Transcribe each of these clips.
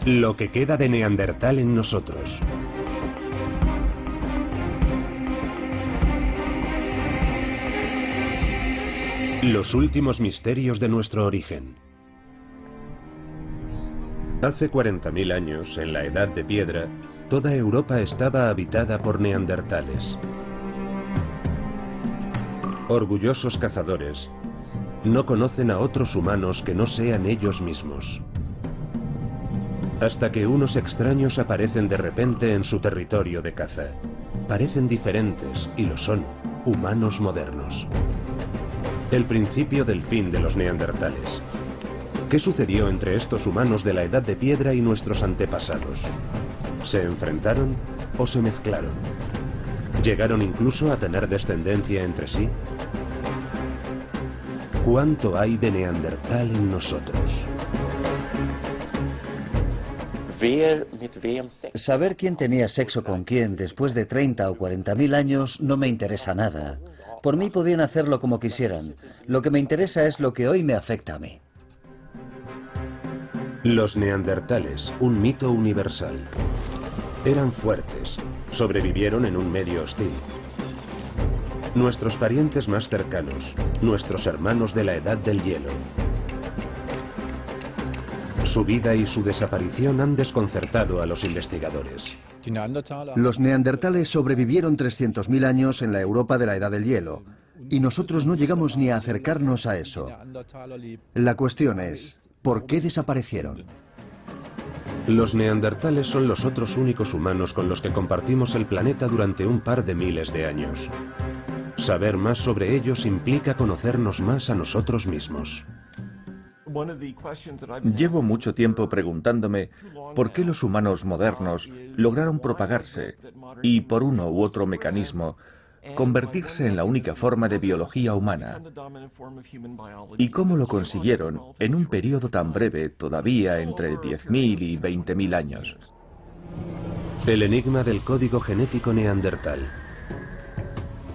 Lo que queda de Neandertal en nosotros. Los últimos misterios de nuestro origen. Hace 40.000 años, en la Edad de Piedra, toda Europa estaba habitada por neandertales. Orgullosos cazadores, no conocen a otros humanos que no sean ellos mismos. Hasta que unos extraños aparecen de repente en su territorio de caza. Parecen diferentes, y lo son, humanos modernos. El principio del fin de los neandertales. ¿Qué sucedió entre estos humanos de la Edad de Piedra y nuestros antepasados? ¿Se enfrentaron o se mezclaron? ¿Llegaron incluso a tener descendencia entre sí? ¿Cuánto hay de neandertal en nosotros? Saber quién tenía sexo con quién después de 30 o 40.000 años no me interesa nada. Por mí podían hacerlo como quisieran. Lo que me interesa es lo que hoy me afecta a mí. Los neandertales, un mito universal. Eran fuertes, sobrevivieron en un medio hostil. Nuestros parientes más cercanos, nuestros hermanos de la Edad del Hielo. Su vida y su desaparición han desconcertado a los investigadores. Los neandertales sobrevivieron 300.000 años en la Europa de la Edad del Hielo, y nosotros no llegamos ni a acercarnos a eso. La cuestión es, ¿por qué desaparecieron? Los neandertales son los otros únicos humanos con los que compartimos el planeta durante un par de miles de años. Saber más sobre ellos implica conocernos más a nosotros mismos. Llevo mucho tiempo preguntándome por qué los humanos modernos lograron propagarse y, por uno u otro mecanismo, convertirse en la única forma de biología humana. ¿Y cómo lo consiguieron en un periodo tan breve, todavía entre 10.000 y 20.000 años? El enigma del código genético neandertal.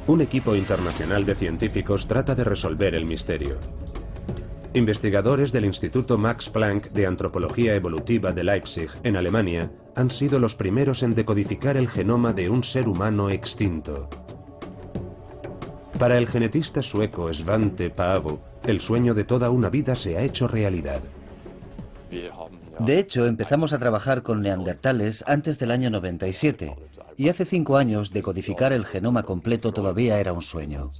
Un equipo internacional de científicos trata de resolver el misterio. Investigadores del Instituto Max Planck de Antropología Evolutiva de Leipzig, en Alemania, han sido los primeros en decodificar el genoma de un ser humano extinto. Para el genetista sueco Svante Paavo, el sueño de toda una vida se ha hecho realidad. De hecho, empezamos a trabajar con neandertales antes del año 97, y hace 5 años decodificar el genoma completo todavía era un sueño.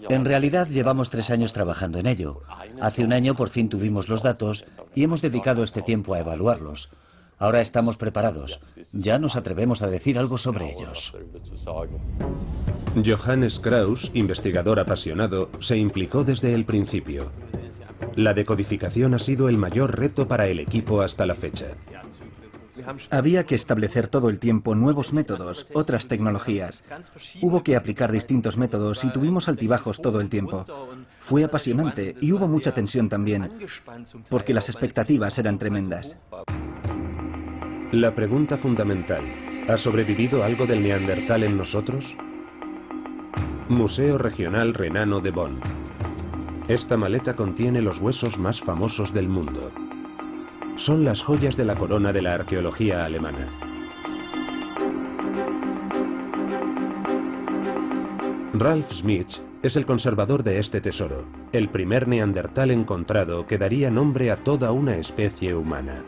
En realidad llevamos 3 años trabajando en ello. Hace un año por fin tuvimos los datos y hemos dedicado este tiempo a evaluarlos. Ahora estamos preparados. Ya nos atrevemos a decir algo sobre ellos. Johannes Kraus, investigador apasionado, se implicó desde el principio. La decodificación ha sido el mayor reto para el equipo hasta la fecha. Había que establecer todo el tiempo nuevos métodos, otras tecnologías. Hubo que aplicar distintos métodos y tuvimos altibajos todo el tiempo. Fue apasionante y hubo mucha tensión también, porque las expectativas eran tremendas. La pregunta fundamental, ¿ha sobrevivido algo del neandertal en nosotros? Museo Regional Renano de Bonn. Esta maleta contiene los huesos más famosos del mundo. Son las joyas de la corona de la arqueología alemana. Ralf Schmitz es el conservador de este tesoro, el primer neandertal encontrado que daría nombre a toda una especie humana.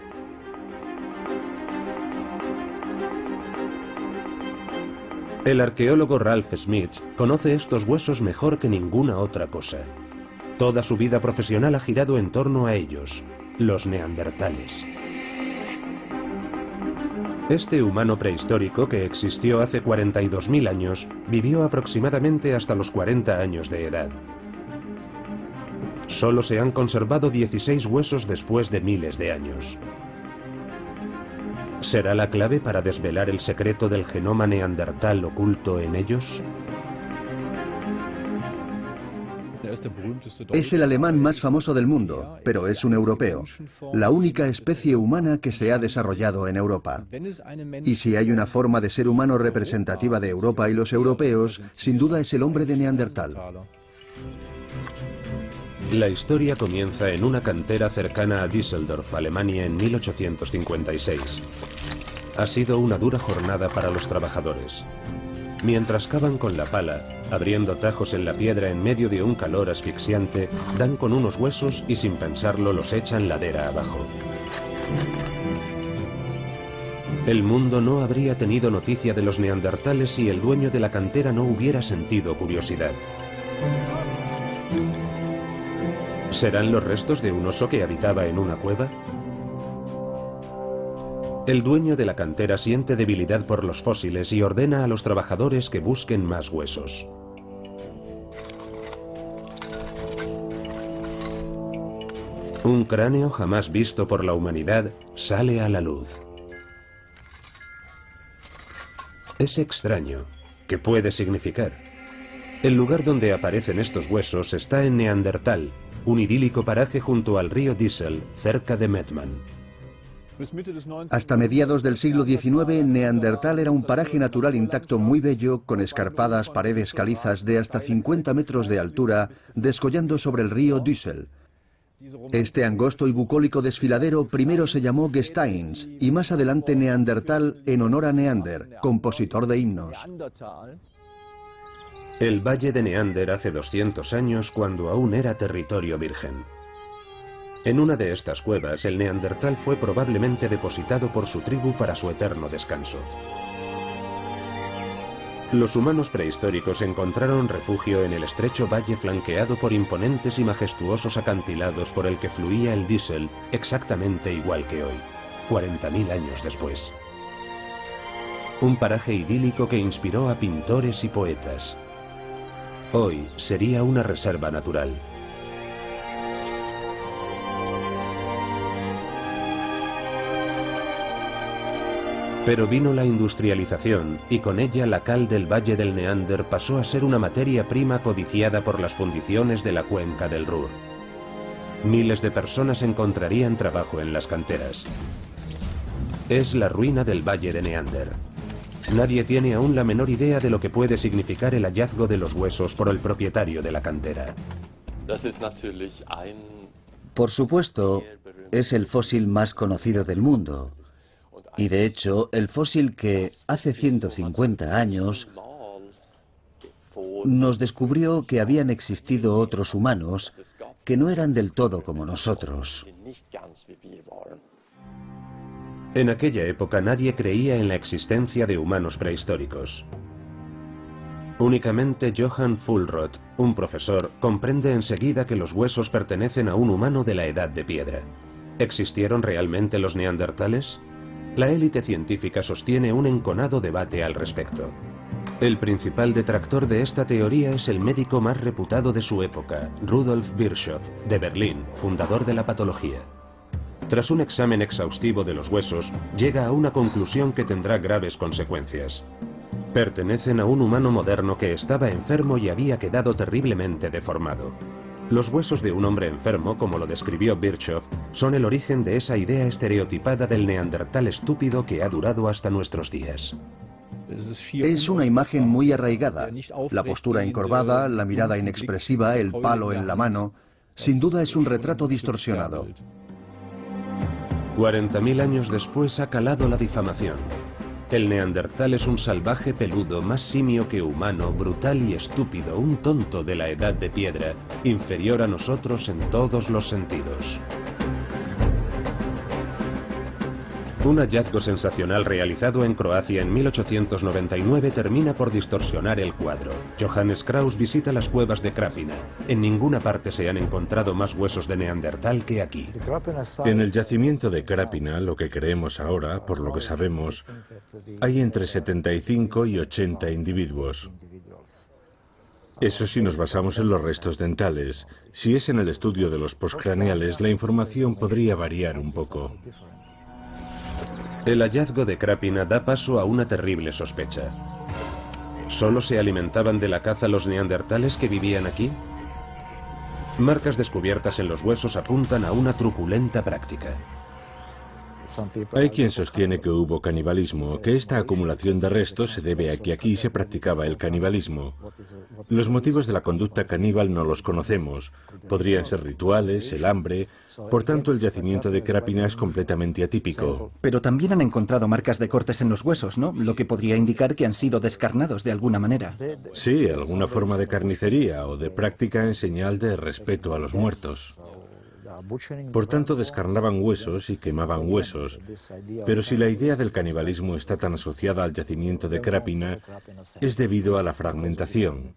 El arqueólogo Ralf Schmitz conoce estos huesos mejor que ninguna otra cosa. Toda su vida profesional ha girado en torno a ellos, los neandertales. Este humano prehistórico que existió hace 42.000 años vivió aproximadamente hasta los 40 años de edad. Solo se han conservado 16 huesos después de miles de años. ¿Será la clave para desvelar el secreto del genoma neandertal oculto en ellos? Es el alemán más famoso del mundo, pero es un europeo. La única especie humana que se ha desarrollado en Europa. Y si hay una forma de ser humano representativa de Europa y los europeos, sin duda es el hombre de Neandertal. La historia comienza en una cantera cercana a Düsseldorf, Alemania, en 1856. Ha sido una dura jornada para los trabajadores. Mientras cavan con la pala, abriendo tajos en la piedra en medio de un calor asfixiante, dan con unos huesos y sin pensarlo los echan ladera abajo. El mundo no habría tenido noticia de los neandertales si el dueño de la cantera no hubiera sentido curiosidad. ¿Serán los restos de un oso que habitaba en una cueva? El dueño de la cantera siente debilidad por los fósiles y ordena a los trabajadores que busquen más huesos. Un cráneo jamás visto por la humanidad sale a la luz. Es extraño. ¿Qué puede significar? El lugar donde aparecen estos huesos está en Neandertal, un idílico paraje junto al río Düssel, cerca de Mettmann. Hasta mediados del siglo XIX, Neandertal era un paraje natural intacto muy bello, con escarpadas paredes calizas de hasta 50 metros de altura, descollando sobre el río Düssel. Este angosto y bucólico desfiladero primero se llamó Gesteins y más adelante Neandertal en honor a Neander, compositor de himnos. El valle de Neander hace 200 años, cuando aún era territorio virgen. En una de estas cuevas, el neandertal fue probablemente depositado por su tribu para su eterno descanso. Los humanos prehistóricos encontraron refugio en el estrecho valle flanqueado por imponentes y majestuosos acantilados por el que fluía el Düssel, exactamente igual que hoy, 40.000 años después. Un paraje idílico que inspiró a pintores y poetas. Hoy sería una reserva natural. Pero vino la industrialización y con ella la cal del Valle del Neander pasó a ser una materia prima codiciada por las fundiciones de la cuenca del Ruhr. Miles de personas encontrarían trabajo en las canteras. Es la ruina del Valle de Neander. Nadie tiene aún la menor idea de lo que puede significar el hallazgo de los huesos por el propietario de la cantera. Por supuesto, es el fósil más conocido del mundo. Y de hecho, el fósil que hace 150 años nos descubrió que habían existido otros humanos que no eran del todo como nosotros. En aquella época nadie creía en la existencia de humanos prehistóricos. Únicamente Johann Fuhlrott, un profesor, comprende enseguida que los huesos pertenecen a un humano de la edad de piedra. ¿Existieron realmente los neandertales? La élite científica sostiene un enconado debate al respecto. El principal detractor de esta teoría es el médico más reputado de su época, Rudolf Virchow, de Berlín, fundador de la patología. Tras un examen exhaustivo de los huesos, llega a una conclusión que tendrá graves consecuencias. Pertenecen a un humano moderno que estaba enfermo y había quedado terriblemente deformado. Los huesos de un hombre enfermo, como lo describió Virchow, son el origen de esa idea estereotipada del neandertal estúpido que ha durado hasta nuestros días. Es una imagen muy arraigada. La postura encorvada, la mirada inexpresiva, el palo en la mano. Sin duda es un retrato distorsionado. 40.000 años después ha calado la difamación. El neandertal es un salvaje peludo, más simio que humano, brutal y estúpido, un tonto de la edad de piedra, inferior a nosotros en todos los sentidos. Un hallazgo sensacional realizado en Croacia en 1899 termina por distorsionar el cuadro. Johannes Krauss visita las cuevas de Krapina. En ninguna parte se han encontrado más huesos de neandertal que aquí. En el yacimiento de Krapina, lo que creemos ahora, por lo que sabemos, hay entre 75 y 80 individuos. Eso si nos basamos en los restos dentales. Si es en el estudio de los postcraneales, la información podría variar un poco. El hallazgo de Krapina da paso a una terrible sospecha. ¿Solo se alimentaban de la caza los neandertales que vivían aquí? Marcas descubiertas en los huesos apuntan a una truculenta práctica. Hay quien sostiene que hubo canibalismo, que esta acumulación de restos se debe a que aquí se practicaba el canibalismo. Los motivos de la conducta caníbal no los conocemos. Podrían ser rituales, el hambre. Por tanto, el yacimiento de Krapina es completamente atípico. Pero también han encontrado marcas de cortes en los huesos, ¿no? Lo que podría indicar que han sido descarnados de alguna manera. Sí, alguna forma de carnicería o de práctica en señal de respeto a los muertos. Por tanto, descarnaban huesos y quemaban huesos. Pero si la idea del canibalismo está tan asociada al yacimiento de Krapina, es debido a la fragmentación,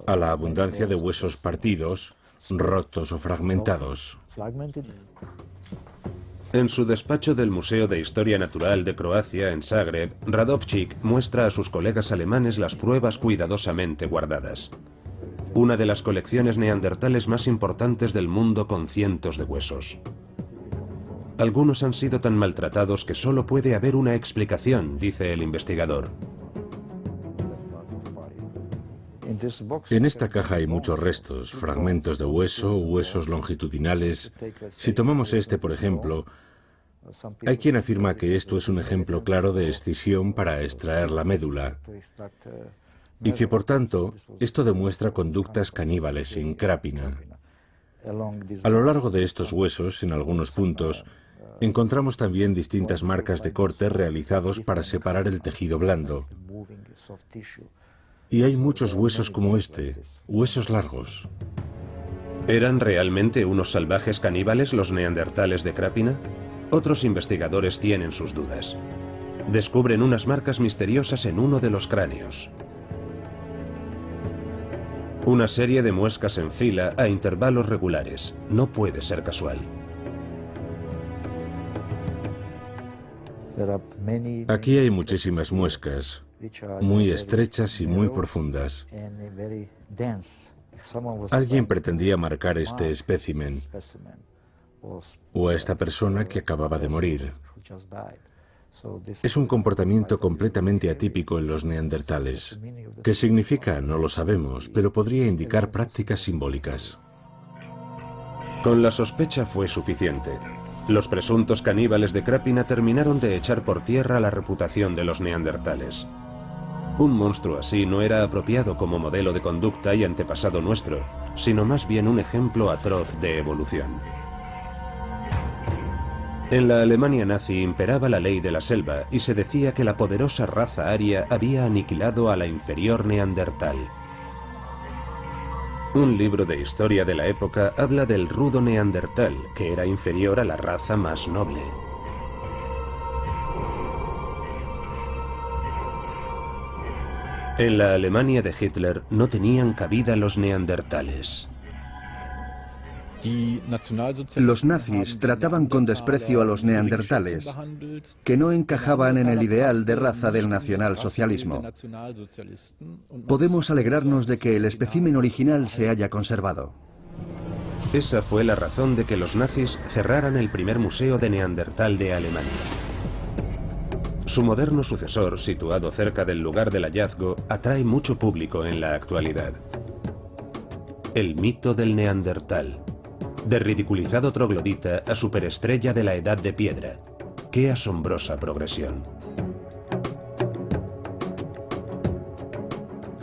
a la abundancia de huesos partidos, rotos o fragmentados. En su despacho del Museo de Historia Natural de Croacia, en Zagreb, Radovčić muestra a sus colegas alemanes las pruebas cuidadosamente guardadas. Una de las colecciones neandertales más importantes del mundo, con cientos de huesos. Algunos han sido tan maltratados que solo puede haber una explicación, dice el investigador. En esta caja hay muchos restos, fragmentos de hueso, huesos longitudinales. Si tomamos este, por ejemplo, hay quien afirma que esto es un ejemplo claro de escisión para extraer la médula. Y que, por tanto, esto demuestra conductas caníbales en Krapina. A lo largo de estos huesos, en algunos puntos, encontramos también distintas marcas de corte realizados para separar el tejido blando. Y hay muchos huesos como este, huesos largos. ¿Eran realmente unos salvajes caníbales los neandertales de Krapina? Otros investigadores tienen sus dudas. Descubren unas marcas misteriosas en uno de los cráneos. Una serie de muescas en fila a intervalos regulares. No puede ser casual. Aquí hay muchísimas muescas, muy estrechas y muy profundas. Alguien pretendía marcar este espécimen, o a esta persona que acababa de morir. Es un comportamiento completamente atípico en los neandertales. ¿Qué significa? No lo sabemos, pero podría indicar prácticas simbólicas. Con la sospecha fue suficiente. Los presuntos caníbales de Krapina terminaron de echar por tierra la reputación de los neandertales. Un monstruo así no era apropiado como modelo de conducta y antepasado nuestro, sino más bien un ejemplo atroz de evolución. En la Alemania nazi imperaba la ley de la selva y se decía que la poderosa raza aria había aniquilado a la inferior neandertal. Un libro de historia de la época habla del rudo neandertal, que era inferior a la raza más noble. En la Alemania de Hitler no tenían cabida los neandertales. Los nazis trataban con desprecio a los neandertales, que no encajaban en el ideal de raza del nacionalsocialismo. Podemos alegrarnos de que el espécimen original se haya conservado. Esa fue la razón de que los nazis cerraran el primer museo de Neandertal de Alemania. Su moderno sucesor, situado cerca del lugar del hallazgo, atrae mucho público en la actualidad. El mito del Neandertal. De ridiculizado troglodita a superestrella de la edad de piedra. ¡Qué asombrosa progresión!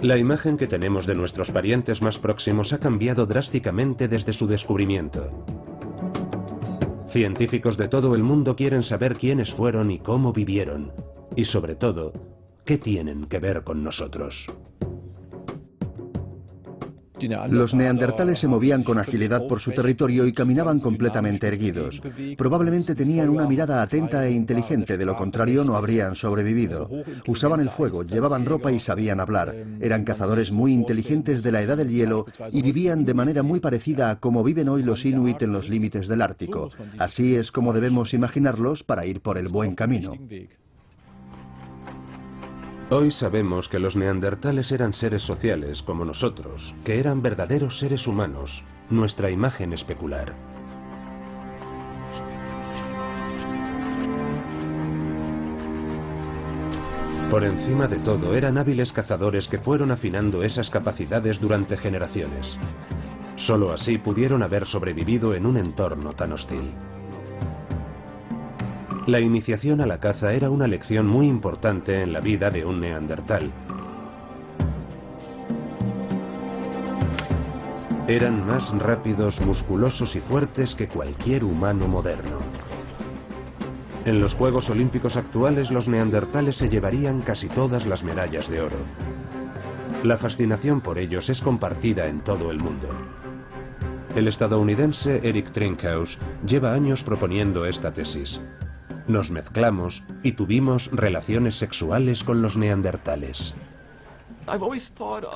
La imagen que tenemos de nuestros parientes más próximos ha cambiado drásticamente desde su descubrimiento. Científicos de todo el mundo quieren saber quiénes fueron y cómo vivieron. Y sobre todo, ¿qué tienen que ver con nosotros? Los neandertales se movían con agilidad por su territorio y caminaban completamente erguidos. Probablemente tenían una mirada atenta e inteligente, de lo contrario no habrían sobrevivido. Usaban el fuego, llevaban ropa y sabían hablar. Eran cazadores muy inteligentes de la edad del hielo y vivían de manera muy parecida a como viven hoy los inuit en los límites del Ártico. Así es como debemos imaginarlos para ir por el buen camino. Hoy sabemos que los neandertales eran seres sociales como nosotros, que eran verdaderos seres humanos, nuestra imagen especular. Por encima de todo, eran hábiles cazadores que fueron afinando esas capacidades durante generaciones. Solo así pudieron haber sobrevivido en un entorno tan hostil. La iniciación a la caza era una lección muy importante en la vida de un neandertal. Eran más rápidos, musculosos y fuertes que cualquier humano moderno. En los Juegos Olímpicos actuales, los neandertales se llevarían casi todas las medallas de oro. La fascinación por ellos es compartida en todo el mundo. El estadounidense Eric Trinkhaus lleva años proponiendo esta tesis. Nos mezclamos y tuvimos relaciones sexuales con los neandertales.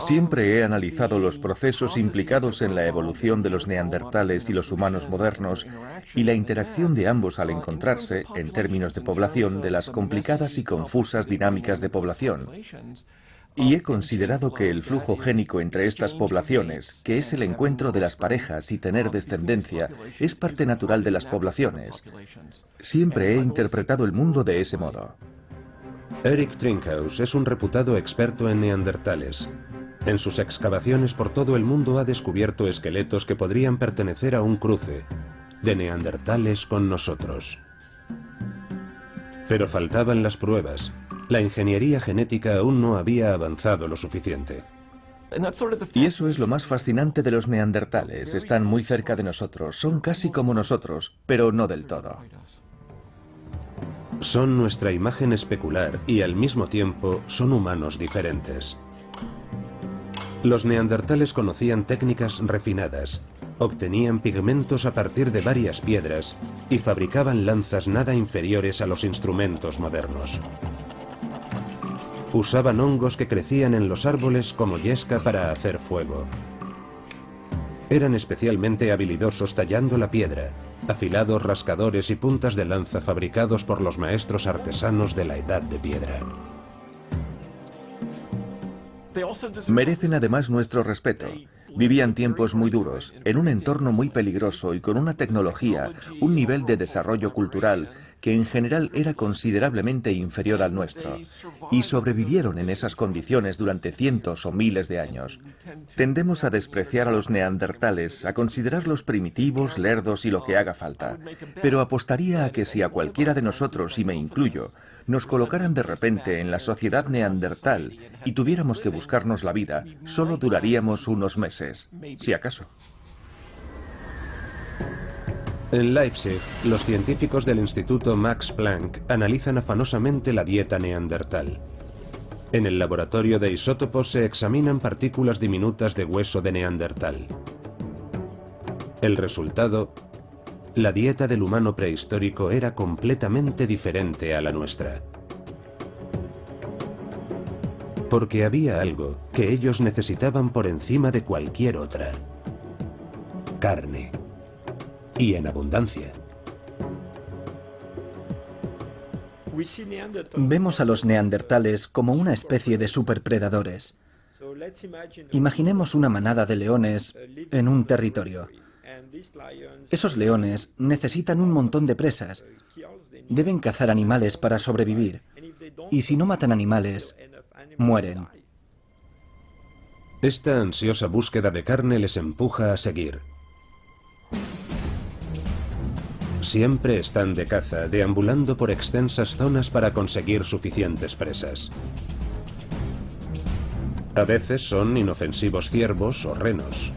Siempre he analizado los procesos implicados en la evolución de los neandertales y los humanos modernos y la interacción de ambos al encontrarse, en términos de población, de las complicadas y confusas dinámicas de población. Y he considerado que el flujo génico entre estas poblaciones, que es el encuentro de las parejas y tener descendencia, es parte natural de las poblaciones. Siempre he interpretado el mundo de ese modo. Eric Trinkhaus es un reputado experto en neandertales. En sus excavaciones por todo el mundo ha descubierto esqueletos que podrían pertenecer a un cruce de neandertales con nosotros. Pero faltaban las pruebas. La ingeniería genética aún no había avanzado lo suficiente. Y eso es lo más fascinante de los neandertales. Están muy cerca de nosotros, son casi como nosotros, pero no del todo. Son nuestra imagen especular y al mismo tiempo son humanos diferentes. Los neandertales conocían técnicas refinadas, obtenían pigmentos a partir de varias piedras y fabricaban lanzas nada inferiores a los instrumentos modernos. Usaban hongos que crecían en los árboles como yesca para hacer fuego. Eran especialmente habilidosos tallando la piedra, afilados rascadores y puntas de lanza fabricados por los maestros artesanos de la Edad de Piedra. Merecen además nuestro respeto. Vivían tiempos muy duros, en un entorno muy peligroso y con una tecnología, un nivel de desarrollo cultural que en general era considerablemente inferior al nuestro, y sobrevivieron en esas condiciones durante cientos o miles de años. Tendemos a despreciar a los neandertales, a considerarlos primitivos, lerdos y lo que haga falta, pero apostaría a que si a cualquiera de nosotros, y me incluyo, nos colocaran de repente en la sociedad neandertal y tuviéramos que buscarnos la vida, solo duraríamos unos meses, si acaso. En Leipzig, los científicos del Instituto Max Planck analizan afanosamente la dieta neandertal. En el laboratorio de isótopos se examinan partículas diminutas de hueso de neandertal. El resultado: la dieta del humano prehistórico era completamente diferente a la nuestra. Porque había algo que ellos necesitaban por encima de cualquier otra: carne. Y en abundancia. Vemos a los neandertales como una especie de superpredadores. Imaginemos una manada de leones en un territorio. Esos leones necesitan un montón de presas. Deben cazar animales para sobrevivir. Y si no matan animales, mueren. Esta ansiosa búsqueda de carne les empuja a seguir. Siempre están de caza, deambulando por extensas zonas para conseguir suficientes presas. A veces son inofensivos ciervos o renos.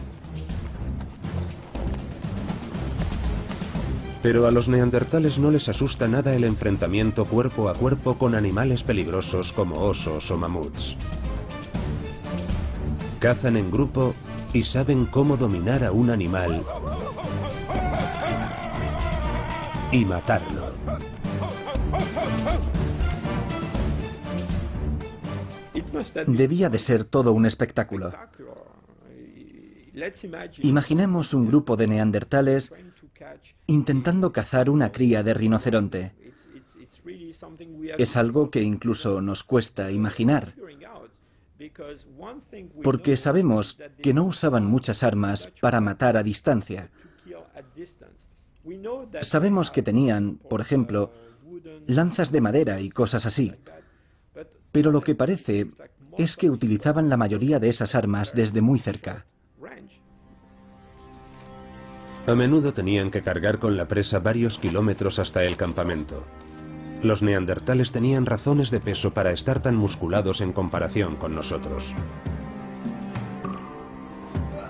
Pero a los neandertales no les asusta nada el enfrentamiento cuerpo a cuerpo con animales peligrosos como osos o mamuts. Cazan en grupo y saben cómo dominar a un animal y matarlo. Debía de ser todo un espectáculo. Imaginemos un grupo de neandertales intentando cazar una cría de rinoceronte. Es algo que incluso nos cuesta imaginar, porque sabemos que no usaban muchas armas para matar a distancia. Sabemos que tenían, por ejemplo, lanzas de madera y cosas así, pero lo que parece es que utilizaban la mayoría de esas armas desde muy cerca. A menudo tenían que cargar con la presa varios kilómetros hasta el campamento. Los neandertales tenían razones de peso para estar tan musculados en comparación con nosotros.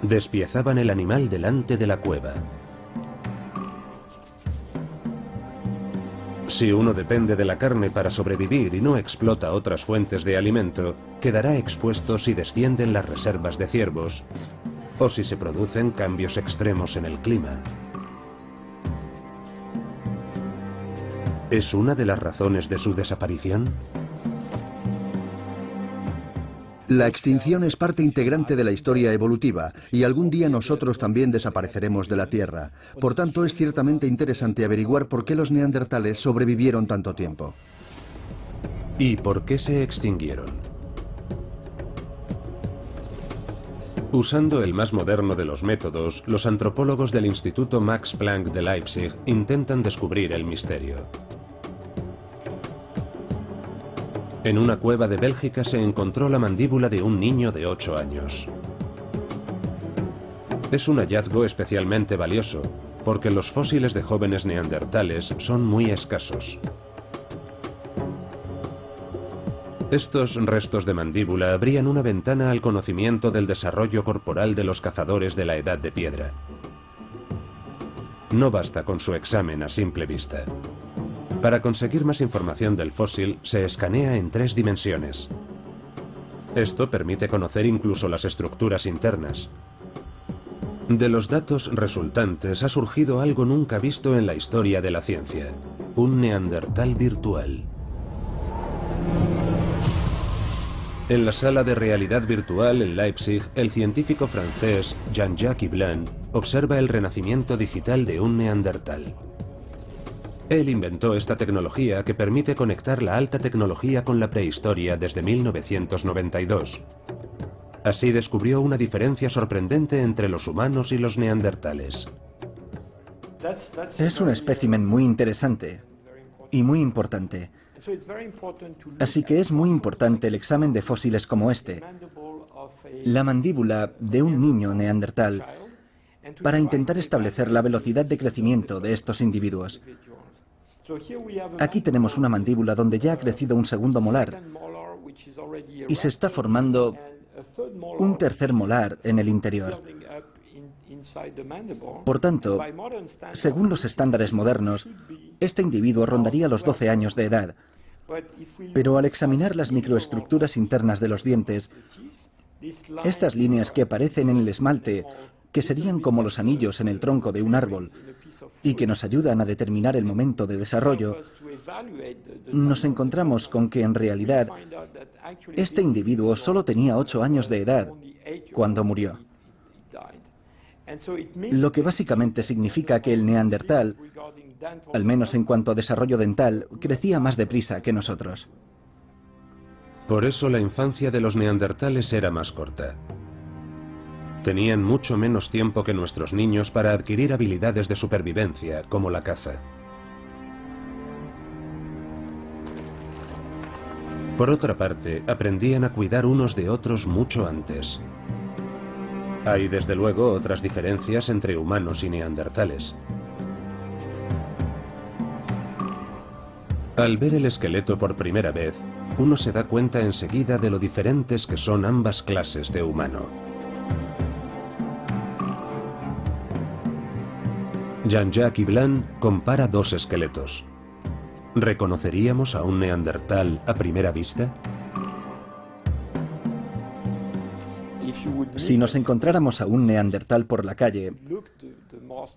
Despiezaban el animal delante de la cueva. Si uno depende de la carne para sobrevivir y no explota otras fuentes de alimento, quedará expuesto si descienden las reservas de ciervos o si se producen cambios extremos en el clima. ¿Es una de las razones de su desaparición? La extinción es parte integrante de la historia evolutiva y algún día nosotros también desapareceremos de la Tierra. Por tanto, es ciertamente interesante averiguar por qué los neandertales sobrevivieron tanto tiempo. ¿Y por qué se extinguieron? Usando el más moderno de los métodos, los antropólogos del Instituto Max Planck de Leipzig intentan descubrir el misterio. En una cueva de Bélgica se encontró la mandíbula de un niño de 8 años. Es un hallazgo especialmente valioso, porque los fósiles de jóvenes neandertales son muy escasos. Estos restos de mandíbula abrían una ventana al conocimiento del desarrollo corporal de los cazadores de la Edad de Piedra. No basta con su examen a simple vista. Para conseguir más información del fósil, se escanea en 3 dimensiones. Esto permite conocer incluso las estructuras internas. De los datos resultantes ha surgido algo nunca visto en la historia de la ciencia: un neandertal virtual. En la sala de realidad virtual en Leipzig, el científico francés Jean-Jacques Hiblin observa el renacimiento digital de un neandertal. Él inventó esta tecnología que permite conectar la alta tecnología con la prehistoria desde 1992. Así descubrió una diferencia sorprendente entre los humanos y los neandertales. Es un espécimen muy interesante y muy importante. Así que es muy importante el examen de fósiles como este, la mandíbula de un niño neandertal, para intentar establecer la velocidad de crecimiento de estos individuos. Aquí tenemos una mandíbula donde ya ha crecido un segundo molar y se está formando un tercer molar en el interior. Por tanto, según los estándares modernos, este individuo rondaría los 12 años de edad. Pero al examinar las microestructuras internas de los dientes, estas líneas que aparecen en el esmalte, que serían como los anillos en el tronco de un árbol y que nos ayudan a determinar el momento de desarrollo, nos encontramos con que en realidad este individuo solo tenía 8 años de edad cuando murió. Lo que básicamente significa que el neandertal, al menos en cuanto a desarrollo dental, crecía más deprisa que nosotros. Por eso la infancia de los neandertales era más corta. Tenían mucho menos tiempo que nuestros niños para adquirir habilidades de supervivencia, como la caza. Por otra parte, aprendían a cuidar unos de otros mucho antes. Hay desde luego otras diferencias entre humanos y neandertales. Al ver el esqueleto por primera vez, uno se da cuenta enseguida de lo diferentes que son ambas clases de humano. Jean-Jacques Hiblin compara 2 esqueletos. ¿Reconoceríamos a un neandertal a primera vista? Si nos encontráramos a un neandertal por la calle,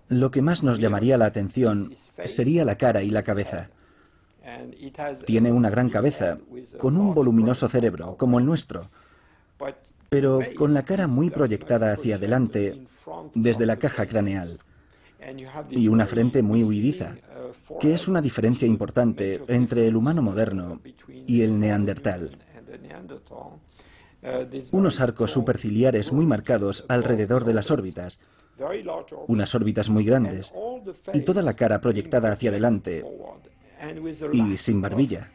lo que más nos llamaría la atención sería la cara y la cabeza. Tiene una gran cabeza, con un voluminoso cerebro, como el nuestro, pero con la cara muy proyectada hacia adelante desde la caja craneal, y una frente muy huidiza, que es una diferencia importante entre el humano moderno y el neandertal. Unos arcos superciliares muy marcados alrededor de las órbitas, unas órbitas muy grandes, y toda la cara proyectada hacia adelante y sin barbilla.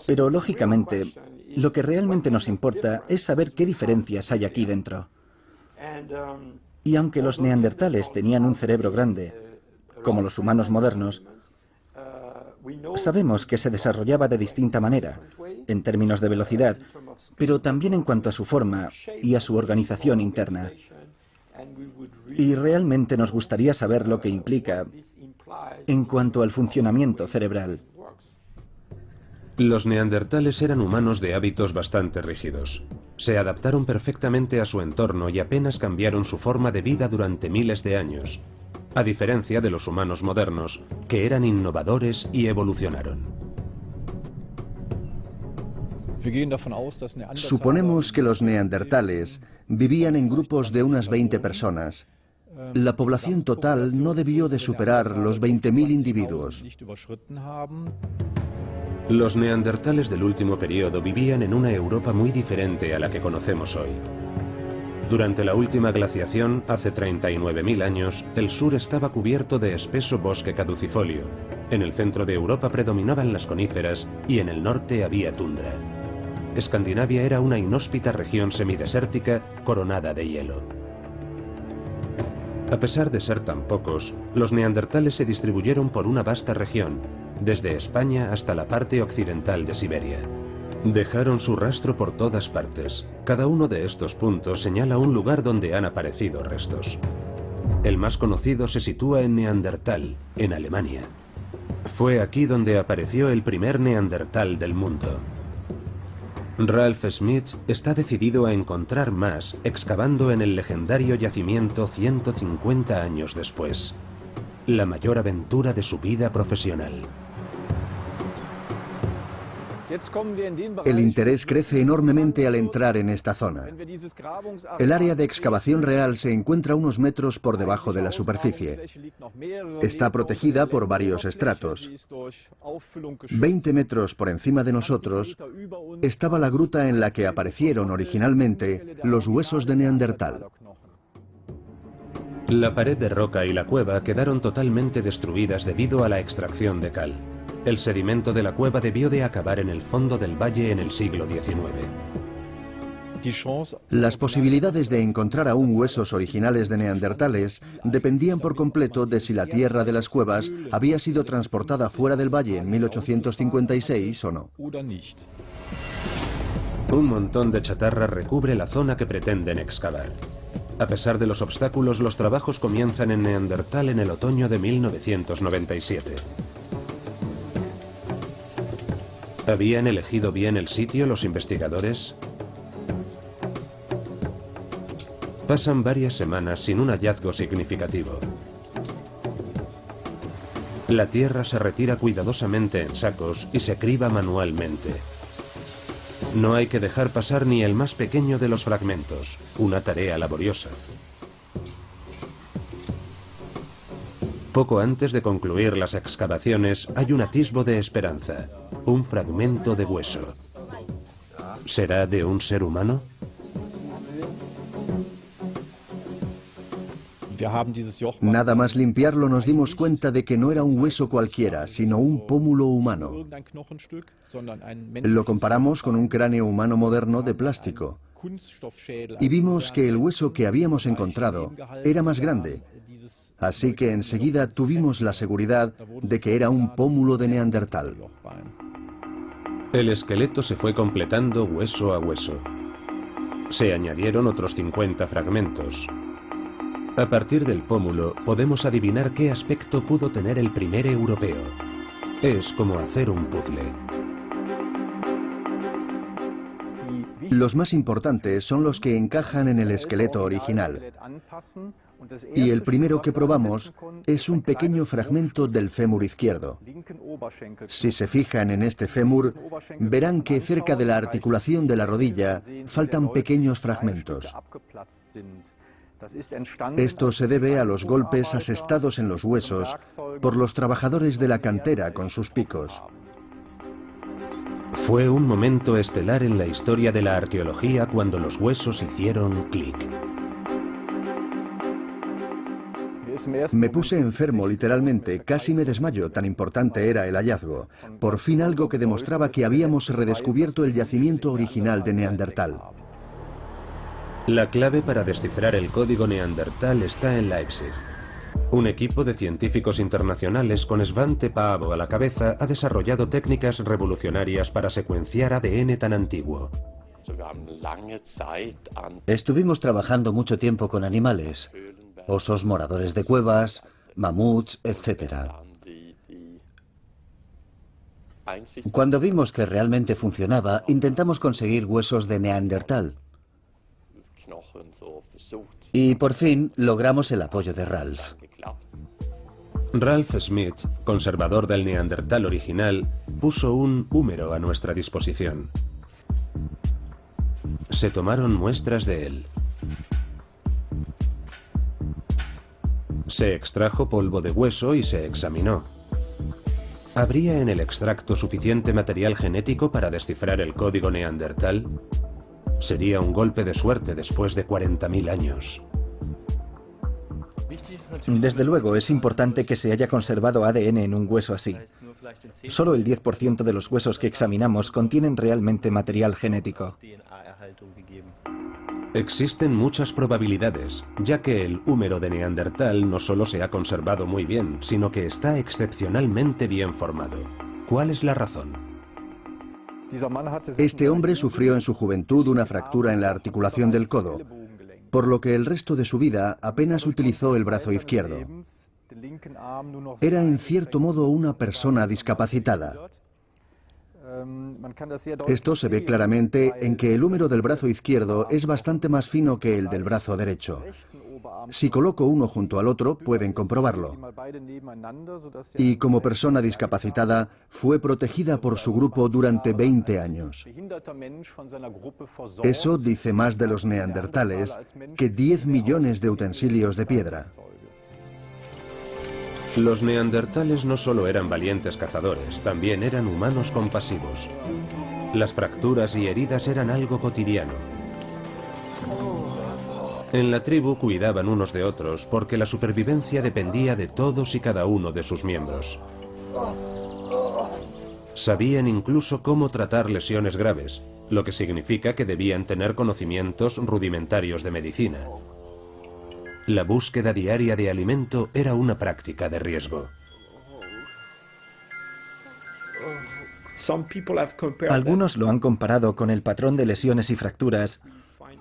Pero lógicamente, lo que realmente nos importa es saber qué diferencias hay aquí dentro. Y aunque los neandertales tenían un cerebro grande, como los humanos modernos, Sabemos que se desarrollaba de distinta manera, en términos de velocidad, pero también en cuanto a su forma y a su organización interna. Y realmente nos gustaría saber lo que implica en cuanto al funcionamiento cerebral. Los neandertales eran humanos de hábitos bastante rígidos. Se adaptaron perfectamente a su entorno y apenas cambiaron su forma de vida durante miles de años, a diferencia de los humanos modernos, que eran innovadores y evolucionaron. Suponemos que los neandertales vivían en grupos de unas 20 personas. La población total no debió de superar los 20.000 individuos. Los neandertales del último periodo vivían en una Europa muy diferente a la que conocemos hoy. Durante la última glaciación, hace 39.000 años, el sur estaba cubierto de espeso bosque caducifolio. En el centro de Europa predominaban las coníferas y en el norte había tundra. Escandinavia era una inhóspita región semidesértica coronada de hielo. A pesar de ser tan pocos, los neandertales se distribuyeron por una vasta región, desde España hasta la parte occidental de Siberia. Dejaron su rastro por todas partes. Cada uno de estos puntos señala un lugar donde han aparecido restos. El más conocido se sitúa en Neandertal, en Alemania. Fue aquí donde apareció el primer neandertal del mundo. Ralph Schmitz está decidido a encontrar más, excavando en el legendario yacimiento 150 años después. La mayor aventura de su vida profesional. El interés crece enormemente al entrar en esta zona. El área de excavación real se encuentra unos metros por debajo de la superficie. Está protegida por varios estratos. 20 metros por encima de nosotros estaba la gruta en la que aparecieron originalmente los huesos de Neandertal. La pared de roca y la cueva quedaron totalmente destruidas debido a la extracción de cal. El sedimento de la cueva debió de acabar en el fondo del valle en el siglo XIX. Las posibilidades de encontrar aún huesos originales de neandertales dependían por completo de si la tierra de las cuevas había sido transportada fuera del valle en 1856 o no. Un montón de chatarra recubre la zona que pretenden excavar. A pesar de los obstáculos, los trabajos comienzan en Neandertal en el otoño de 1997. ¿Habían elegido bien el sitio los investigadores? Pasan varias semanas sin un hallazgo significativo. La tierra se retira cuidadosamente en sacos y se criba manualmente. No hay que dejar pasar ni el más pequeño de los fragmentos, una tarea laboriosa. Poco antes de concluir las excavaciones hay un atisbo de esperanza, un fragmento de hueso. ¿Será de un ser humano? Nada más limpiarlo nos dimos cuenta de que no era un hueso cualquiera, sino un pómulo humano. Lo comparamos con un cráneo humano moderno de plástico y vimos que el hueso que habíamos encontrado era más grande. Así que enseguida tuvimos la seguridad de que era un pómulo de Neandertal. El esqueleto se fue completando hueso a hueso. Se añadieron otros 50 fragmentos. A partir del pómulo podemos adivinar qué aspecto pudo tener el primer europeo. Es como hacer un puzzle. Los más importantes son los que encajan en el esqueleto original. Y el primero que probamos es un pequeño fragmento del fémur izquierdo. Si se fijan en este fémur, verán que cerca de la articulación de la rodilla faltan pequeños fragmentos. Esto se debe a los golpes asestados en los huesos por los trabajadores de la cantera con sus picos. Fue un momento estelar en la historia de la arqueología cuando los huesos hicieron clic. Me puse enfermo literalmente, casi me desmayo, tan importante era el hallazgo. Por fin algo que demostraba que habíamos redescubierto el yacimiento original de Neandertal. La clave para descifrar el código Neandertal está en Leipzig. Un equipo de científicos internacionales con Svante Paavo a la cabeza ha desarrollado técnicas revolucionarias para secuenciar ADN tan antiguo. Estuvimos trabajando mucho tiempo con animales, osos moradores de cuevas, mamuts, etc. Cuando vimos que realmente funcionaba, intentamos conseguir huesos de Neandertal. Y por fin logramos el apoyo de Ralph. Ralph Smith, conservador del Neandertal original, puso un húmero a nuestra disposición. Se tomaron muestras de él. Se extrajo polvo de hueso y se examinó. ¿Habría en el extracto suficiente material genético para descifrar el código neandertal? Sería un golpe de suerte después de 40.000 años. Desde luego, es importante que se haya conservado ADN en un hueso así. Solo el 10% de los huesos que examinamos contienen realmente material genético. Existen muchas probabilidades, ya que el húmero de Neandertal no solo se ha conservado muy bien, sino que está excepcionalmente bien formado. ¿Cuál es la razón? Este hombre sufrió en su juventud una fractura en la articulación del codo, por lo que el resto de su vida apenas utilizó el brazo izquierdo. Era en cierto modo una persona discapacitada. Esto se ve claramente en que el húmero del brazo izquierdo es bastante más fino que el del brazo derecho. Si coloco uno junto al otro, pueden comprobarlo. Y como persona discapacitada, fue protegida por su grupo durante 20 años. Eso dice más de los neandertales que 10 millones de utensilios de piedra. Los neandertales no solo eran valientes cazadores, también eran humanos compasivos. Las fracturas y heridas eran algo cotidiano. En la tribu cuidaban unos de otros porque la supervivencia dependía de todos y cada uno de sus miembros. Sabían incluso cómo tratar lesiones graves, lo que significa que debían tener conocimientos rudimentarios de medicina. La búsqueda diaria de alimento era una práctica de riesgo. Algunos lo han comparado con el patrón de lesiones y fracturas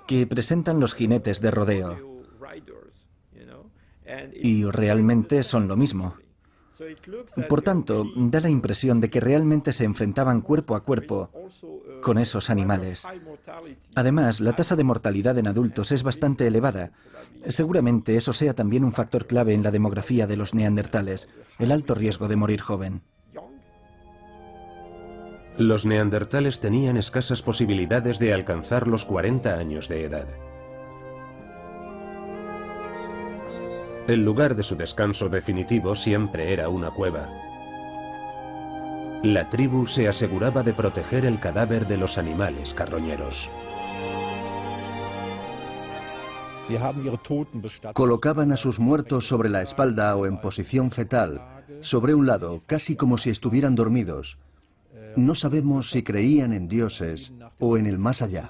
que presentan los jinetes de rodeo. Y realmente son lo mismo. Por tanto, da la impresión de que realmente se enfrentaban cuerpo a cuerpo con esos animales. Además, la tasa de mortalidad en adultos es bastante elevada. Seguramente eso sea también un factor clave en la demografía de los neandertales, el alto riesgo de morir joven. Los neandertales tenían escasas posibilidades de alcanzar los 40 años de edad. El lugar de su descanso definitivo siempre era una cueva. La tribu se aseguraba de proteger el cadáver de los animales carroñeros. Colocaban a sus muertos sobre la espalda o en posición fetal, sobre un lado, casi como si estuvieran dormidos. No sabemos si creían en dioses o en el más allá.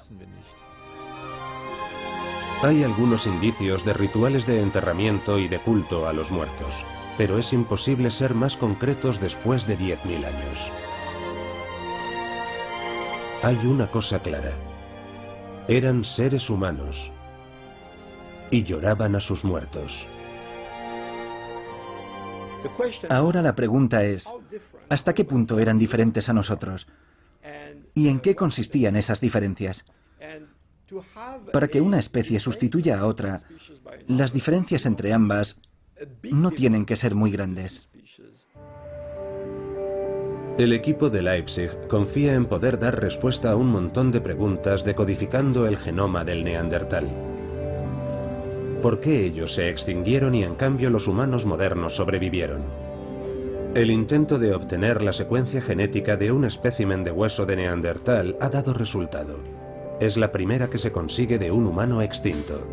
Hay algunos indicios de rituales de enterramiento y de culto a los muertos, pero es imposible ser más concretos después de 10.000 años. Hay una cosa clara. Eran seres humanos y lloraban a sus muertos. Ahora la pregunta es, ¿hasta qué punto eran diferentes a nosotros? ¿Y en qué consistían esas diferencias? Para que una especie sustituya a otra, las diferencias entre ambas no tienen que ser muy grandes. El equipo de Leipzig confía en poder dar respuesta a un montón de preguntas decodificando el genoma del neandertal. ¿Por qué ellos se extinguieron y en cambio los humanos modernos sobrevivieron? El intento de obtener la secuencia genética de un espécimen de hueso de neandertal ha dado resultado. Es la primera que se consigue de un humano extinto.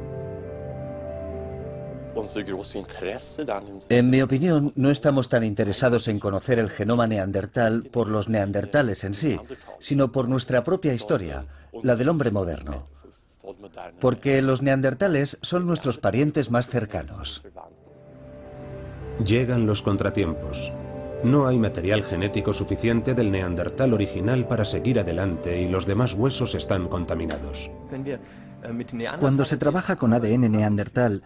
En mi opinión, no estamos tan interesados en conocer el genoma neandertal por los neandertales en sí, sino por nuestra propia historia, la del hombre moderno. Porque los neandertales son nuestros parientes más cercanos. Llegan los contratiempos. No hay material genético suficiente del neandertal original para seguir adelante y los demás huesos están contaminados. Cuando se trabaja con ADN neandertal,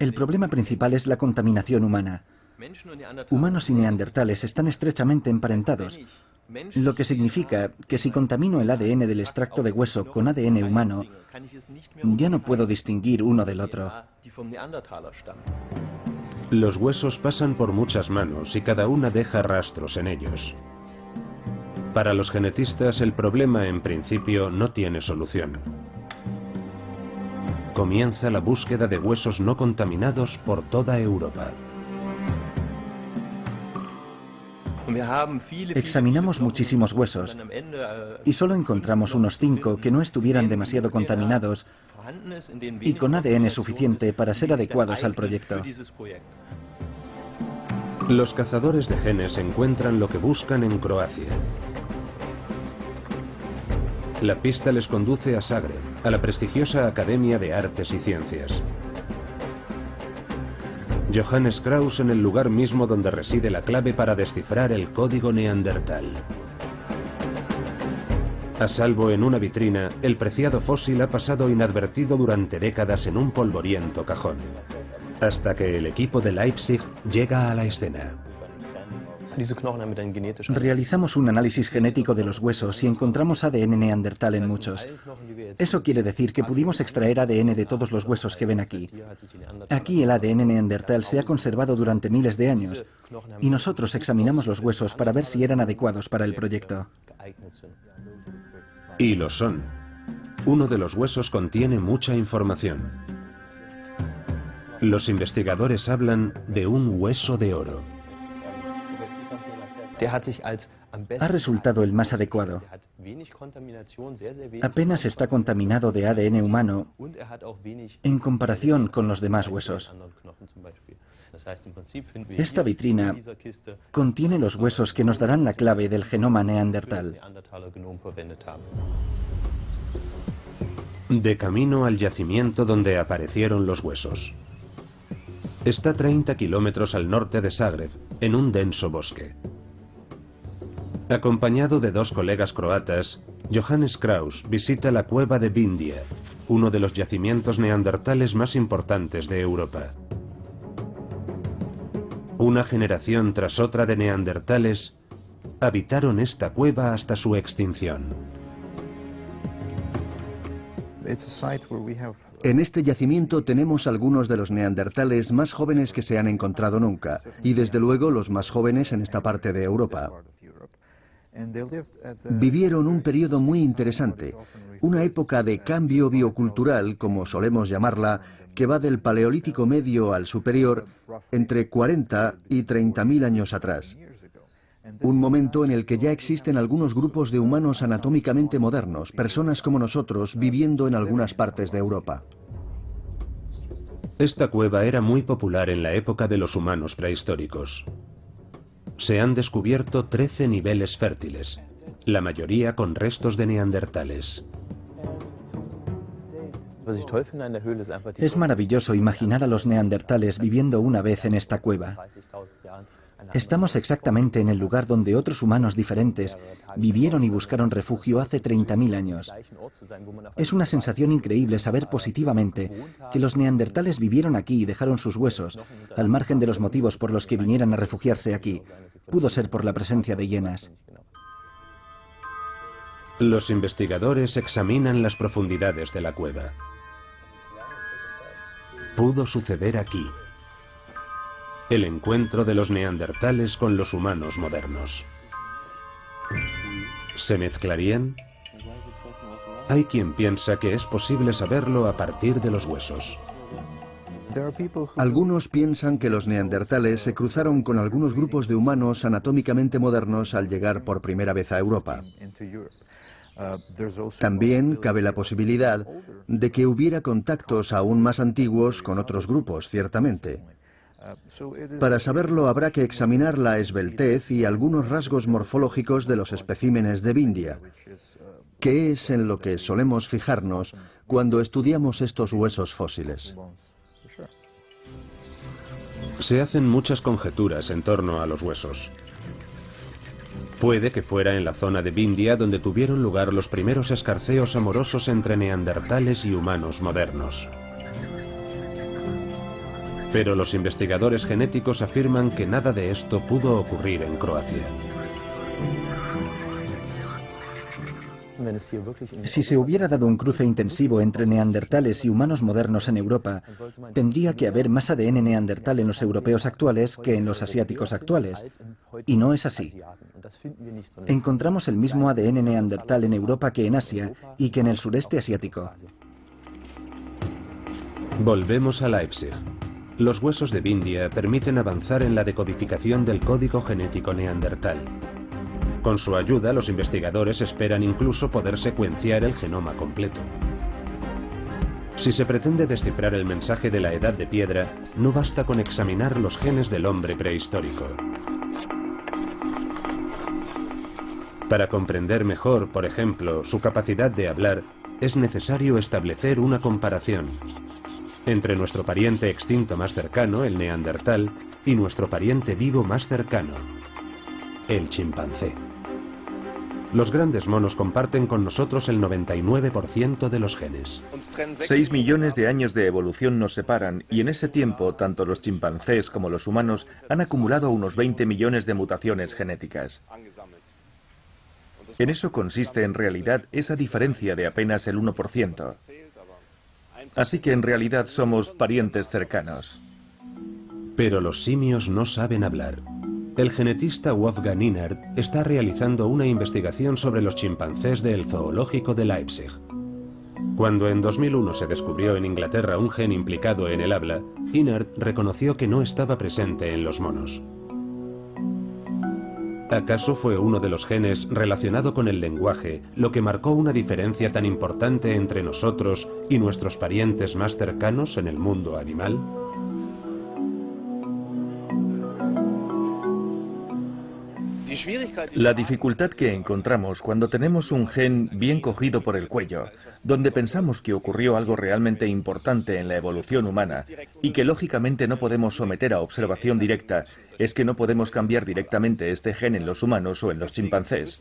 el problema principal es la contaminación humana. Humanos y neandertales están estrechamente emparentados, lo que significa que si contamino el ADN del extracto de hueso con ADN humano, ya no puedo distinguir uno del otro. Los huesos pasan por muchas manos y cada una deja rastros en ellos. Para los genetistas, el problema en principio no tiene solución. Comienza la búsqueda de huesos no contaminados por toda Europa. Examinamos muchísimos huesos y solo encontramos unos 5 que no estuvieran demasiado contaminados y con ADN suficiente para ser adecuados al proyecto. Los cazadores de genes encuentran lo que buscan en Croacia. La pista les conduce a Zagreb, a la prestigiosa Academia de Artes y Ciencias. Johannes Kraus en el lugar mismo donde reside la clave para descifrar el código neandertal. A salvo en una vitrina, el preciado fósil ha pasado inadvertido durante décadas en un polvoriento cajón, hasta que el equipo de Leipzig llega a la escena. Realizamos un análisis genético de los huesos y encontramos ADN neandertal en muchos. Eso quiere decir que pudimos extraer ADN de todos los huesos que ven aquí. Aquí el ADN neandertal se ha conservado durante miles de años y nosotros examinamos los huesos para ver si eran adecuados para el proyecto. Y lo son. Uno de los huesos contiene mucha información. Los investigadores hablan de un hueso de oro. Ha resultado el más adecuado. Apenas está contaminado de ADN humano en comparación con los demás huesos. Esta vitrina contiene los huesos que nos darán la clave del genoma neandertal. De camino al yacimiento donde aparecieron los huesos. Está 30 kilómetros al norte de Zagreb, en un denso bosque. Acompañado de 2 colegas croatas, Johannes Kraus visita la cueva de Vindia, uno de los yacimientos neandertales más importantes de Europa. Una generación tras otra de neandertales habitaron esta cueva hasta su extinción. En este yacimiento tenemos algunos de los neandertales más jóvenes que se han encontrado nunca, y desde luego los más jóvenes en esta parte de Europa. Vivieron un periodo muy interesante, una época de cambio biocultural, como solemos llamarla, que va del Paleolítico Medio al Superior, entre 40 y 30.000 años atrás. Un momento en el que ya existen algunos grupos de humanos anatómicamente modernos, personas como nosotros, viviendo en algunas partes de Europa. Esta cueva era muy popular en la época de los humanos prehistóricos. Se han descubierto 13 niveles fértiles, la mayoría con restos de neandertales. Es maravilloso imaginar a los neandertales viviendo una vez en esta cueva. Estamos exactamente en el lugar donde otros humanos diferentes vivieron y buscaron refugio hace 30.000 años. Es una sensación increíble saber positivamente que los neandertales vivieron aquí y dejaron sus huesos, al margen de los motivos por los que vinieran a refugiarse aquí. Pudo ser por la presencia de hienas. Los investigadores examinan las profundidades de la cueva. Pudo suceder aquí. El encuentro de los neandertales con los humanos modernos. ¿Se mezclarían? Hay quien piensa que es posible saberlo a partir de los huesos. Algunos piensan que los neandertales se cruzaron con algunos grupos de humanos anatómicamente modernos al llegar por primera vez a Europa. También cabe la posibilidad de que hubiera contactos aún más antiguos con otros grupos, ciertamente. Para saberlo habrá que examinar la esbeltez y algunos rasgos morfológicos de los especímenes de Vindia, que es en lo que solemos fijarnos cuando estudiamos estos huesos fósiles. Se hacen muchas conjeturas en torno a los huesos. Puede que fuera en la zona de Vindia donde tuvieron lugar los primeros escarceos amorosos entre neandertales y humanos modernos. Pero los investigadores genéticos afirman que nada de esto pudo ocurrir en Croacia. Si se hubiera dado un cruce intensivo entre neandertales y humanos modernos en Europa, tendría que haber más ADN neandertal en los europeos actuales que en los asiáticos actuales. Y no es así. Encontramos el mismo ADN neandertal en Europa que en Asia y que en el sureste asiático. Volvemos a Leipzig. Los huesos de Vindia permiten avanzar en la decodificación del código genético neandertal. Con su ayuda, los investigadores esperan incluso poder secuenciar el genoma completo. Si se pretende descifrar el mensaje de la edad de piedra, no basta con examinar los genes del hombre prehistórico. Para comprender mejor, por ejemplo, su capacidad de hablar, es necesario establecer una comparación entre nuestro pariente extinto más cercano, el neandertal, y nuestro pariente vivo más cercano, el chimpancé. Los grandes monos comparten con nosotros el 99% de los genes. 6 millones de años de evolución nos separan y en ese tiempo tanto los chimpancés como los humanos han acumulado unos 20 millones de mutaciones genéticas. En eso consiste en realidad esa diferencia de apenas el 1%. Así que en realidad somos parientes cercanos. Pero los simios no saben hablar. El genetista Wolfgang Innert está realizando una investigación sobre los chimpancés del zoológico de Leipzig. Cuando en 2001 se descubrió en Inglaterra un gen implicado en el habla, Innert reconoció que no estaba presente en los monos. ¿Acaso fue uno de los genes relacionado con el lenguaje lo que marcó una diferencia tan importante entre nosotros y nuestros parientes más cercanos en el mundo animal? La dificultad que encontramos cuando tenemos un gen bien cogido por el cuello, donde pensamos que ocurrió algo realmente importante en la evolución humana y que lógicamente no podemos someter a observación directa, es que no podemos cambiar directamente este gen en los humanos o en los chimpancés.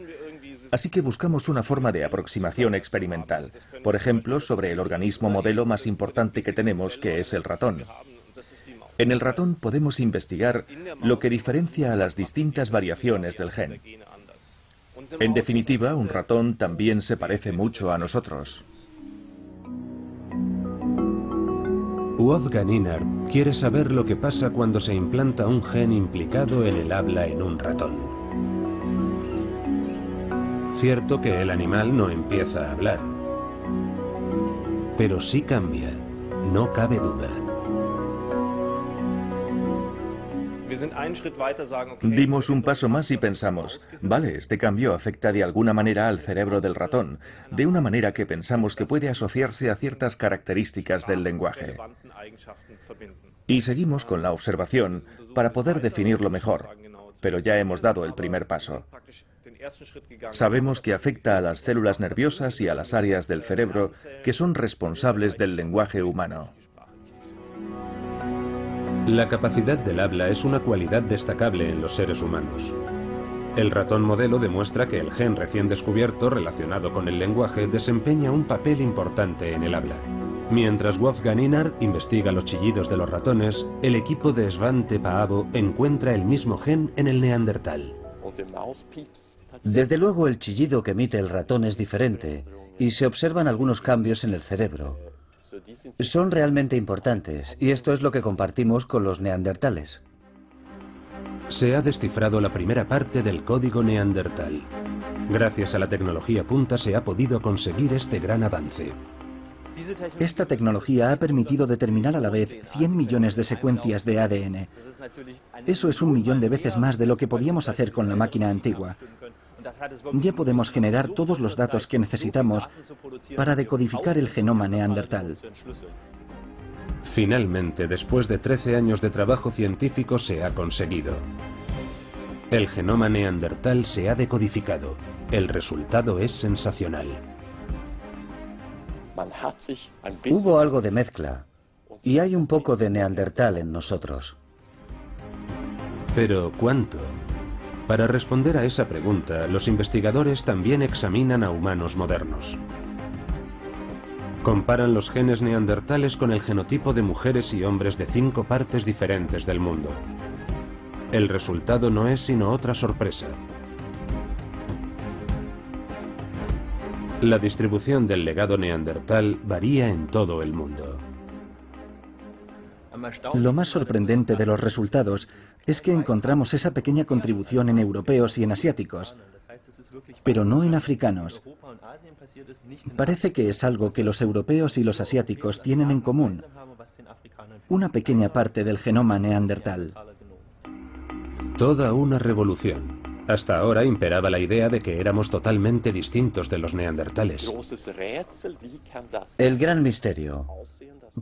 Así que buscamos una forma de aproximación experimental, por ejemplo, sobre el organismo modelo más importante que tenemos, que es el ratón. En el ratón podemos investigar lo que diferencia a las distintas variaciones del gen. En definitiva, un ratón también se parece mucho a nosotros. Wolfgang Innert quiere saber lo que pasa cuando se implanta un gen implicado en el habla en un ratón. Cierto que el animal no empieza a hablar, pero sí cambia, no cabe duda. Dimos un paso más y pensamos, vale, este cambio afecta de alguna manera al cerebro del ratón, de una manera que pensamos que puede asociarse a ciertas características del lenguaje. Y seguimos con la observación para poder definirlo mejor, pero ya hemos dado el primer paso. Sabemos que afecta a las células nerviosas y a las áreas del cerebro que son responsables del lenguaje humano. La capacidad del habla es una cualidad destacable en los seres humanos. El ratón modelo demuestra que el gen recién descubierto relacionado con el lenguaje desempeña un papel importante en el habla. Mientras Wolfgang Innert investiga los chillidos de los ratones, el equipo de Svante Paavo encuentra el mismo gen en el neandertal. Desde luego el chillido que emite el ratón es diferente y se observan algunos cambios en el cerebro. Son realmente importantes y esto es lo que compartimos con los neandertales. Se ha descifrado la primera parte del código neandertal. Gracias a la tecnología punta se ha podido conseguir este gran avance. Esta tecnología ha permitido determinar a la vez 100 millones de secuencias de ADN. Eso es 1 millón de veces más de lo que podíamos hacer con la máquina antigua. Ya podemos generar todos los datos que necesitamos para decodificar el genoma neandertal. Finalmente, después de 13 años de trabajo científico, se ha conseguido. El genoma neandertal se ha decodificado. El resultado es sensacional. Hubo algo de mezcla y hay un poco de neandertal en nosotros. Pero ¿cuánto? Para responder a esa pregunta, los investigadores también examinan a humanos modernos. Comparan los genes neandertales con el genotipo de mujeres y hombres de 5 partes diferentes del mundo. El resultado no es sino otra sorpresa. La distribución del legado neandertal varía en todo el mundo. Lo más sorprendente de los resultados es que encontramos esa pequeña contribución en europeos y en asiáticos, pero no en africanos. Parece que es algo que los europeos y los asiáticos tienen en común, una pequeña parte del genoma neandertal. Toda una revolución. Hasta ahora imperaba la idea de que éramos totalmente distintos de los neandertales. El gran misterio.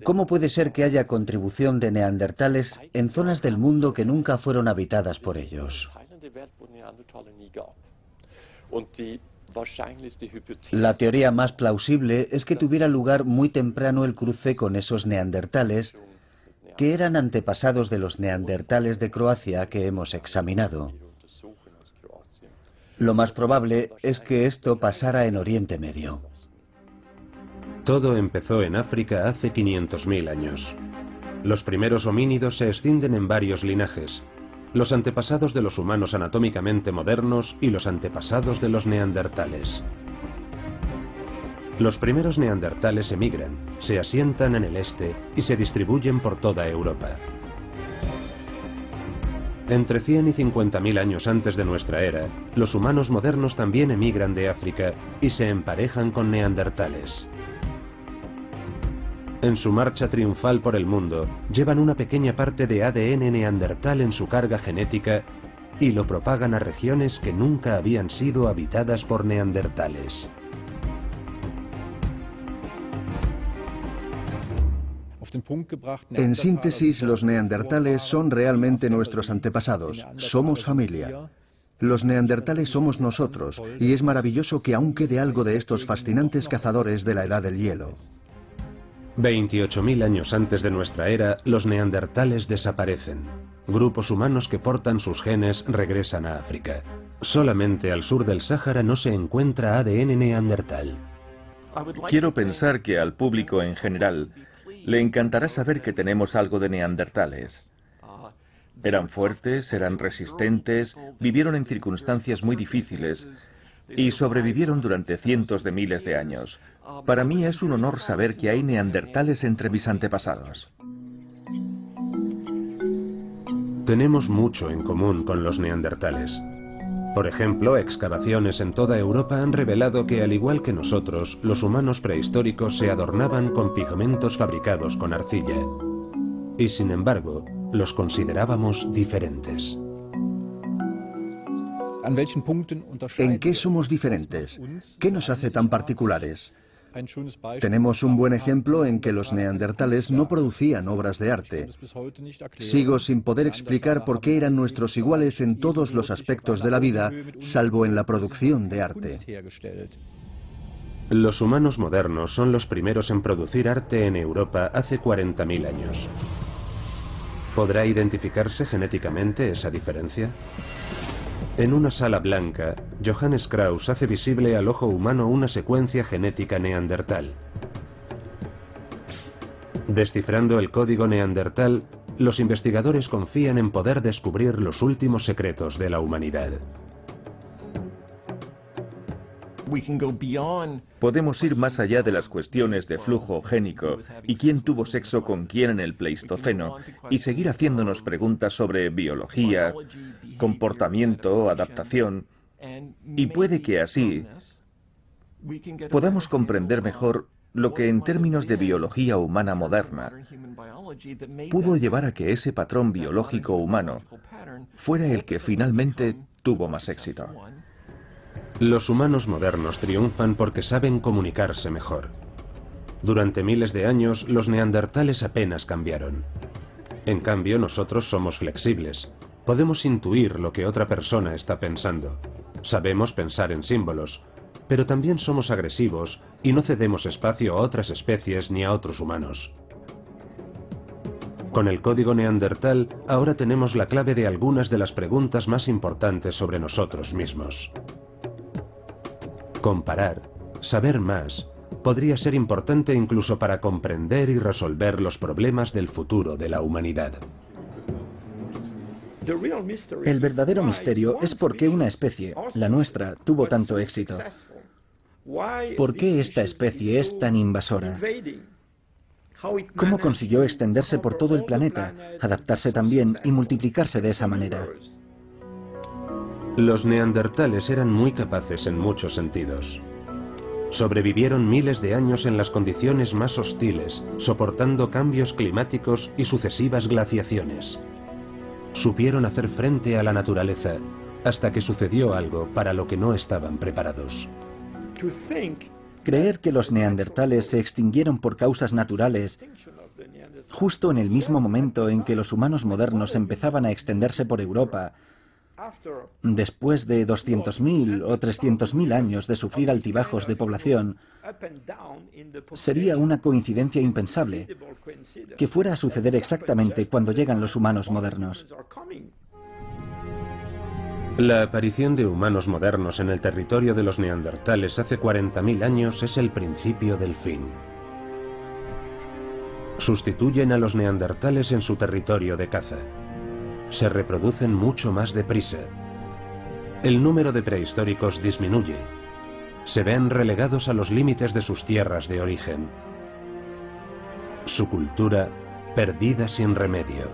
¿Cómo puede ser que haya contribución de neandertales en zonas del mundo que nunca fueron habitadas por ellos? La teoría más plausible es que tuviera lugar muy temprano el cruce con esos neandertales que eran antepasados de los neandertales de Croacia que hemos examinado. Lo más probable es que esto pasara en Oriente Medio. Todo empezó en África hace 500.000 años. Los primeros homínidos se extienden en varios linajes. Los antepasados de los humanos anatómicamente modernos y los antepasados de los neandertales. Los primeros neandertales emigran, se asientan en el este y se distribuyen por toda Europa. Entre 100 y 50.000 años antes de nuestra era, los humanos modernos también emigran de África y se emparejan con neandertales. En su marcha triunfal por el mundo, llevan una pequeña parte de ADN neandertal en su carga genética y lo propagan a regiones que nunca habían sido habitadas por neandertales. En síntesis, los neandertales son realmente nuestros antepasados. Somos familia. Los neandertales somos nosotros, y es maravilloso que aún quede algo de estos fascinantes cazadores de la edad del hielo. 28.000 años antes de nuestra era, los neandertales desaparecen. Grupos humanos que portan sus genes regresan a África. Solamente al sur del Sáhara no se encuentra ADN neandertal. Quiero pensar que al público en general le encantará saber que tenemos algo de neandertales. Eran fuertes, eran resistentes, vivieron en circunstancias muy difíciles y sobrevivieron durante cientos de miles de años. Para mí es un honor saber que hay neandertales entre mis antepasados. Tenemos mucho en común con los neandertales. Por ejemplo, excavaciones en toda Europa han revelado que, al igual que nosotros, los humanos prehistóricos se adornaban con pigmentos fabricados con arcilla. Y sin embargo, los considerábamos diferentes. ¿En qué somos diferentes? ¿Qué nos hace tan particulares? Tenemos un buen ejemplo en que los neandertales no producían obras de arte. Sigo sin poder explicar por qué eran nuestros iguales en todos los aspectos de la vida, salvo en la producción de arte. Los humanos modernos son los primeros en producir arte en Europa hace 40.000 años. ¿Podrá identificarse genéticamente esa diferencia? En una sala blanca, Johannes Krauss hace visible al ojo humano una secuencia genética neandertal. Descifrando el código neandertal, los investigadores confían en poder descubrir los últimos secretos de la humanidad. Podemos ir más allá de las cuestiones de flujo génico y quién tuvo sexo con quién en el Pleistoceno y seguir haciéndonos preguntas sobre biología, comportamiento, adaptación, y puede que así podamos comprender mejor lo que en términos de biología humana moderna pudo llevar a que ese patrón biológico humano fuera el que finalmente tuvo más éxito. Los humanos modernos triunfan porque saben comunicarse mejor. Durante miles de años, los neandertales apenas cambiaron. En cambio, nosotros somos flexibles. Podemos intuir lo que otra persona está pensando. Sabemos pensar en símbolos, pero también somos agresivos y no cedemos espacio a otras especies ni a otros humanos. Con el código neandertal, ahora tenemos la clave de algunas de las preguntas más importantes sobre nosotros mismos. Comparar, saber más, podría ser importante incluso para comprender y resolver los problemas del futuro de la humanidad. El verdadero misterio es por qué una especie, la nuestra, tuvo tanto éxito. ¿Por qué esta especie es tan invasora? ¿Cómo consiguió extenderse por todo el planeta, adaptarse también y multiplicarse de esa manera? Los neandertales eran muy capaces en muchos sentidos. Sobrevivieron miles de años en las condiciones más hostiles, soportando cambios climáticos y sucesivas glaciaciones. Supieron hacer frente a la naturaleza, hasta que sucedió algo para lo que no estaban preparados. Creer que los neandertales se extinguieron por causas naturales, justo en el mismo momento en que los humanos modernos empezaban a extenderse por Europa, después de 200.000 o 300.000 años de sufrir altibajos de población, sería una coincidencia impensable que fuera a suceder exactamente cuando llegan los humanos modernos. La aparición de humanos modernos en el territorio de los neandertales hace 40.000 años es el principio del fin. Sustituyen a los neandertales en su territorio de caza. Se reproducen mucho más deprisa. El número de prehistóricos disminuye. Se ven relegados a los límites de sus tierras de origen. Su cultura perdida sin remedio.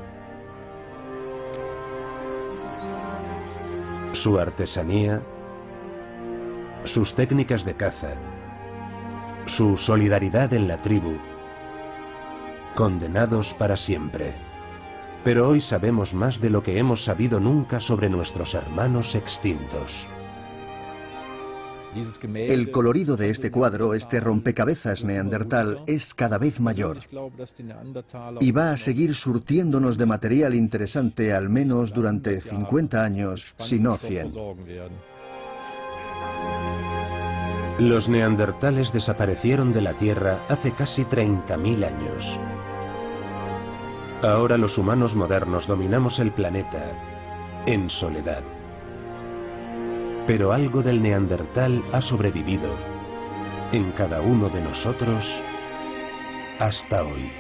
Su artesanía, sus técnicas de caza, su solidaridad en la tribu, condenados para siempre. Pero hoy sabemos más de lo que hemos sabido nunca sobre nuestros hermanos extintos. El colorido de este cuadro, este rompecabezas neandertal, es cada vez mayor. Y va a seguir surtiéndonos de material interesante al menos durante 50 años, si no 100. Los neandertales desaparecieron de la Tierra hace casi 30.000 años. Ahora los humanos modernos dominamos el planeta en soledad. Pero algo del neandertal ha sobrevivido en cada uno de nosotros hasta hoy.